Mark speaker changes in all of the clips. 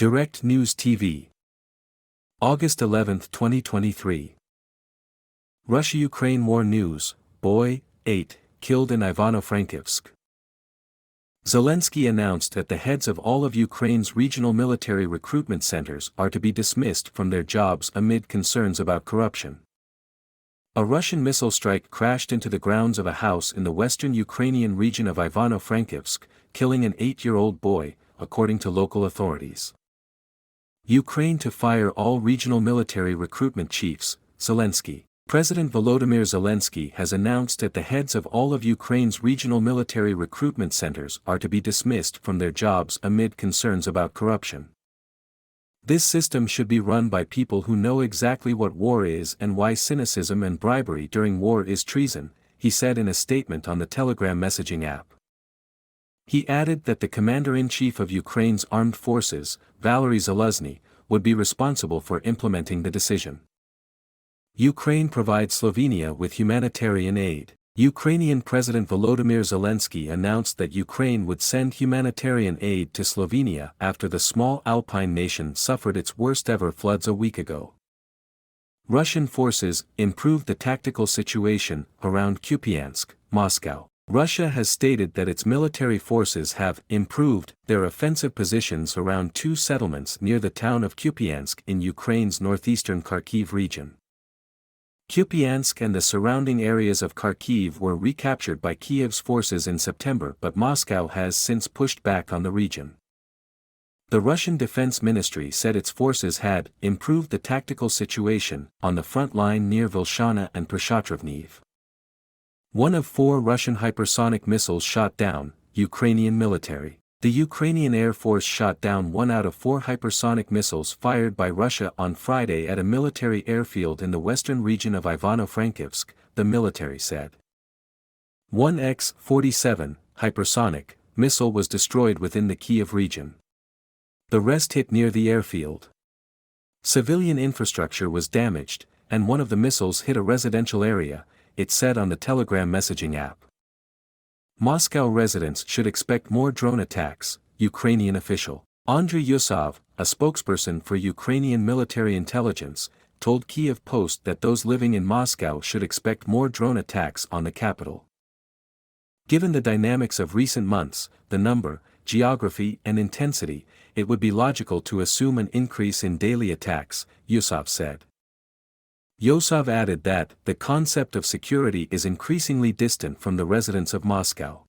Speaker 1: Direct News TV. August 11, 2023. Russia-Ukraine War News, Boy, 8, killed in Ivano Frankivsk. Zelensky announced that the heads of all of Ukraine's regional military recruitment centers are to be dismissed from their jobs amid concerns about corruption. A Russian missile strike crashed into the grounds of a house in the western Ukrainian region of Ivano Frankivsk, killing an 8-year-old boy, according to local authorities. Ukraine to fire all regional military recruitment chiefs, Zelensky. President Volodymyr Zelensky has announced that the heads of all of Ukraine's regional military recruitment centers are to be dismissed from their jobs amid concerns about corruption. This system should be run by people who know exactly what war is and why cynicism and bribery during war is treason, he said in a statement on the Telegram messaging app. He added that the Commander-in-Chief of Ukraine's armed forces, Valery Zaluzny, would be responsible for implementing the decision. Ukraine provides Slovenia with humanitarian aid. Ukrainian President Volodymyr Zelensky announced that Ukraine would send humanitarian aid to Slovenia after the small alpine nation suffered its worst-ever floods a week ago. Russian forces improved the tactical situation around Kupiansk, Moscow. Russia has stated that its military forces have improved their offensive positions around two settlements near the town of Kupiansk in Ukraine's northeastern Kharkiv region. Kupiansk and the surrounding areas of Kharkiv were recaptured by Kiev's forces in September, but Moscow has since pushed back on the region. The Russian Defense Ministry said its forces had improved the tactical situation on the front line near Vilshana and Przashatrovniv. One of 4 Russian hypersonic missiles shot down, Ukrainian military. The Ukrainian Air Force shot down 1 out of 4 hypersonic missiles fired by Russia on Friday at a military airfield in the western region of Ivano Frankivsk, the military said. One X-47 hypersonic missile was destroyed within the Kiev region. The rest hit near the airfield. Civilian infrastructure was damaged, and one of the missiles hit a residential area, it said on the Telegram messaging app. Moscow residents should expect more drone attacks, Ukrainian official. Andriy Yusov, a spokesperson for Ukrainian military intelligence, told Kiev Post that those living in Moscow should expect more drone attacks on the capital. Given the dynamics of recent months, the number, geography and intensity, it would be logical to assume an increase in daily attacks, Yusov said. Yusov added that the concept of security is increasingly distant from the residents of Moscow.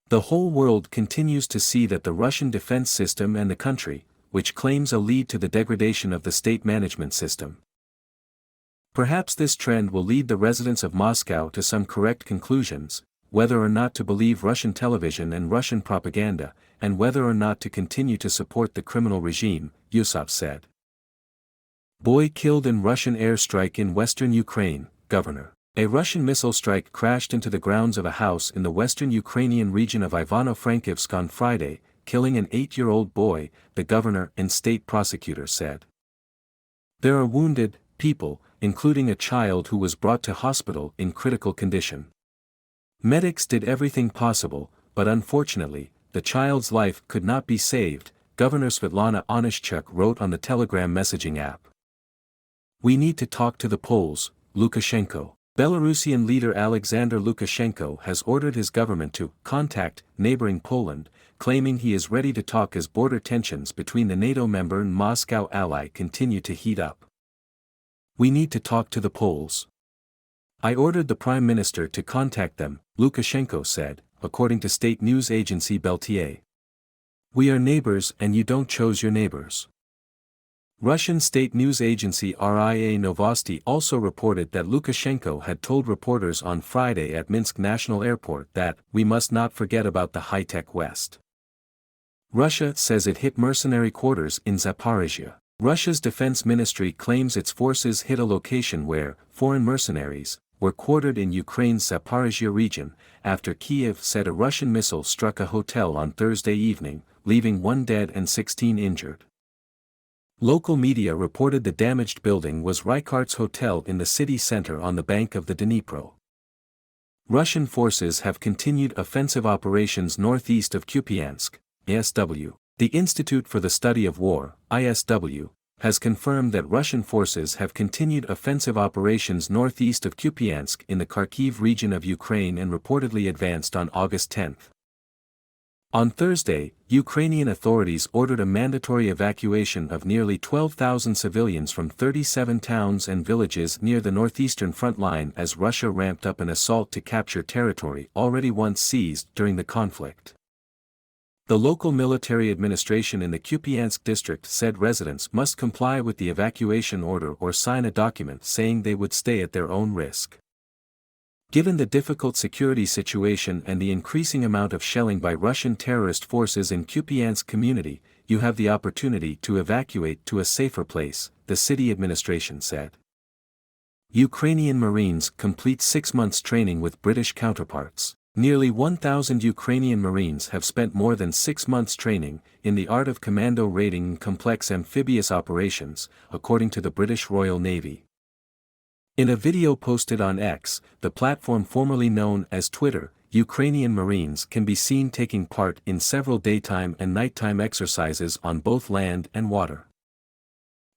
Speaker 1: The whole world continues to see that the Russian defense system and the country, which claims a lead to the degradation of the state management system. Perhaps this trend will lead the residents of Moscow to some correct conclusions, whether or not to believe Russian television and Russian propaganda, and whether or not to continue to support the criminal regime, Yusov said. Boy killed in Russian airstrike in western Ukraine, Governor. A Russian missile strike crashed into the grounds of a house in the western Ukrainian region of Ivano Frankivsk on Friday, killing an 8-year-old boy, the governor and state prosecutor said. There are wounded people, including a child who was brought to hospital in critical condition. Medics did everything possible, but unfortunately, the child's life could not be saved, Governor Svetlana Onyshchuk wrote on the Telegram messaging app. We need to talk to the Poles, Lukashenko. Belarusian leader Alexander Lukashenko has ordered his government to contact neighboring Poland, claiming he is ready to talk as border tensions between the NATO member and Moscow ally continue to heat up. We need to talk to the Poles. I ordered the Prime Minister to contact them, Lukashenko said, according to state news agency Beltier. We are neighbors and you don't choose your neighbors. Russian state news agency RIA Novosti also reported that Lukashenko had told reporters on Friday at Minsk National Airport that, we must not forget about the high-tech West. Russia says it hit mercenary quarters in Zaporizhia. Russia's defense ministry claims its forces hit a location where foreign mercenaries were quartered in Ukraine's Zaporizhia region, after Kiev said a Russian missile struck a hotel on Thursday evening, leaving 1 dead and 16 injured. Local media reported the damaged building was Reikart's hotel in the city center on the bank of the Dnipro. Russian forces have continued offensive operations northeast of Kupiansk, SW. The Institute for the Study of War, ISW, has confirmed that Russian forces have continued offensive operations northeast of Kupiansk in the Kharkiv region of Ukraine and reportedly advanced on August 10. On Thursday, Ukrainian authorities ordered a mandatory evacuation of nearly 12,000 civilians from 37 towns and villages near the northeastern front line as Russia ramped up an assault to capture territory already once seized during the conflict. The local military administration in the Kupiansk district said residents must comply with the evacuation order or sign a document saying they would stay at their own risk. Given the difficult security situation and the increasing amount of shelling by Russian terrorist forces in Kupiansk community, you have the opportunity to evacuate to a safer place, the city administration said. Ukrainian Marines complete 6 months training with British counterparts. Nearly 1,000 Ukrainian Marines have spent more than 6 months training in the art of commando raiding and complex amphibious operations, according to the British Royal Navy. In a video posted on X, the platform formerly known as Twitter, Ukrainian Marines can be seen taking part in several daytime and nighttime exercises on both land and water.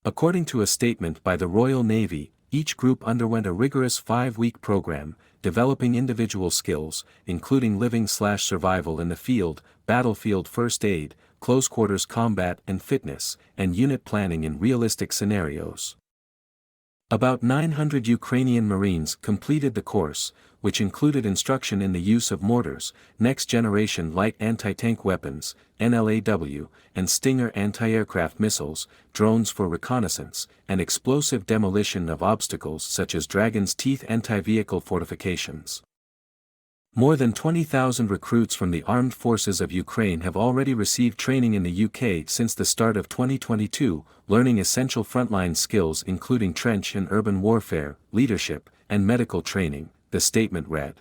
Speaker 1: According to a statement by the Royal Navy, each group underwent a rigorous 5-week program, developing individual skills, including living/survival in the field, battlefield first aid, close-quarters combat and fitness, and unit planning in realistic scenarios. About 900 Ukrainian Marines completed the course, which included instruction in the use of mortars, next-generation light anti-tank weapons, NLAW, and Stinger anti-aircraft missiles, drones for reconnaissance, and explosive demolition of obstacles such as Dragon's Teeth anti-vehicle fortifications. More than 20,000 recruits from the armed forces of Ukraine have already received training in the UK since the start of 2022, learning essential frontline skills including trench and urban warfare, leadership, and medical training, the statement read.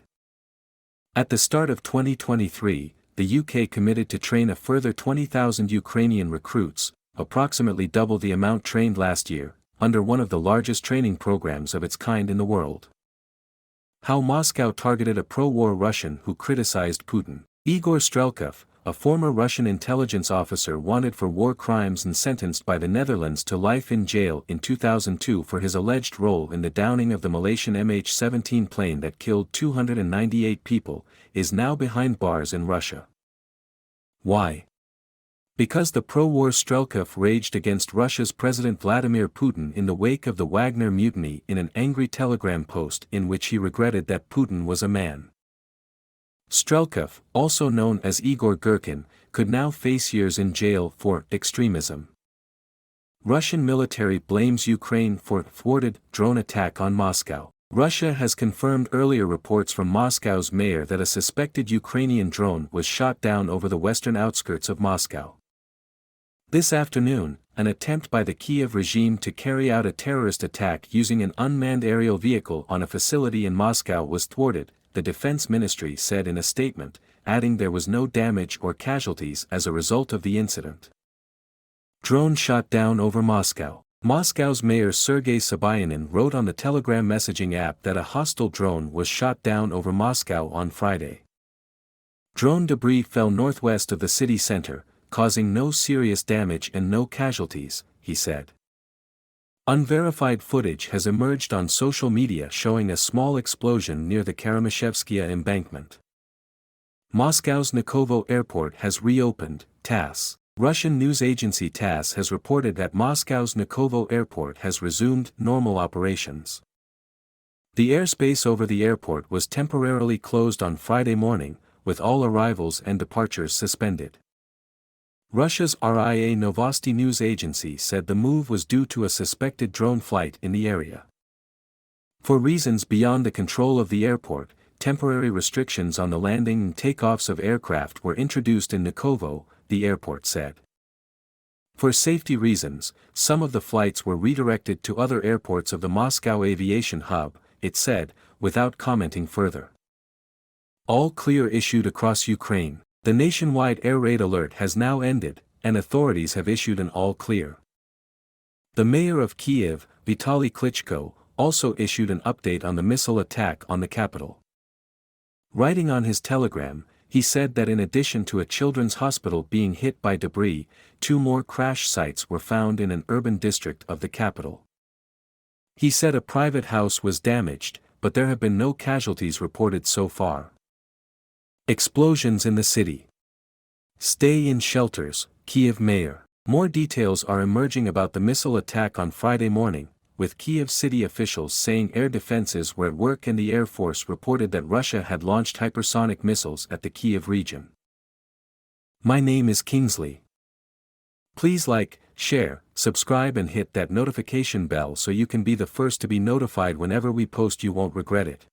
Speaker 1: At the start of 2023, the UK committed to train a further 20,000 Ukrainian recruits, approximately double the amount trained last year, under one of the largest training programs of its kind in the world. How Moscow targeted a pro-war Russian who criticized Putin. Igor Strelkov, a former Russian intelligence officer wanted for war crimes and sentenced by the Netherlands to life in jail in 2002 for his alleged role in the downing of the Malaysian MH17 plane that killed 298 people, is now behind bars in Russia. Why? Because the pro-war Strelkov raged against Russia's President Vladimir Putin in the wake of the Wagner mutiny in an angry telegram post in which he regretted that Putin was a man. Strelkov, also known as Igor Gherkin, could now face years in jail for extremism. Russian military blames Ukraine for thwarted drone attack on Moscow. Russia has confirmed earlier reports from Moscow's mayor that a suspected Ukrainian drone was shot down over the western outskirts of Moscow. This afternoon, an attempt by the Kiev regime to carry out a terrorist attack using an unmanned aerial vehicle on a facility in Moscow was thwarted, the Defense Ministry said in a statement, adding there was no damage or casualties as a result of the incident. Drone shot down over Moscow. Moscow's mayor Sergei Sobyanin wrote on the Telegram messaging app that a hostile drone was shot down over Moscow on Friday. Drone debris fell northwest of the city center, causing no serious damage and no casualties, he said. Unverified footage has emerged on social media showing a small explosion near the Karamashevskaya embankment. Moscow's Vnukovo airport has reopened, TASS. Russian news agency TASS has reported that Moscow's Vnukovo airport has resumed normal operations. The airspace over the airport was temporarily closed on Friday morning, with all arrivals and departures suspended. Russia's RIA Novosti news agency said the move was due to a suspected drone flight in the area. For reasons beyond the control of the airport, temporary restrictions on the landing and takeoffs of aircraft were introduced in Vnukovo, the airport said. For safety reasons, some of the flights were redirected to other airports of the Moscow aviation hub, it said, without commenting further. All clear issued across Ukraine. The nationwide air raid alert has now ended, and authorities have issued an all clear. The mayor of Kiev, Vitaly Klitschko, also issued an update on the missile attack on the capital. Writing on his telegram, he said that in addition to a children's hospital being hit by debris, 2 more crash sites were found in an urban district of the capital. He said a private house was damaged, but there have been no casualties reported so far. Explosions in the city. Stay in shelters, Kyiv mayor. More details are emerging about the missile attack on Friday morning, with Kyiv city officials saying air defenses were at work and the Air Force reported that Russia had launched hypersonic missiles at the Kyiv region. My name is Kingsley. Please like, share, subscribe and hit that notification bell so you can be the first to be notified whenever we post. You won't regret it.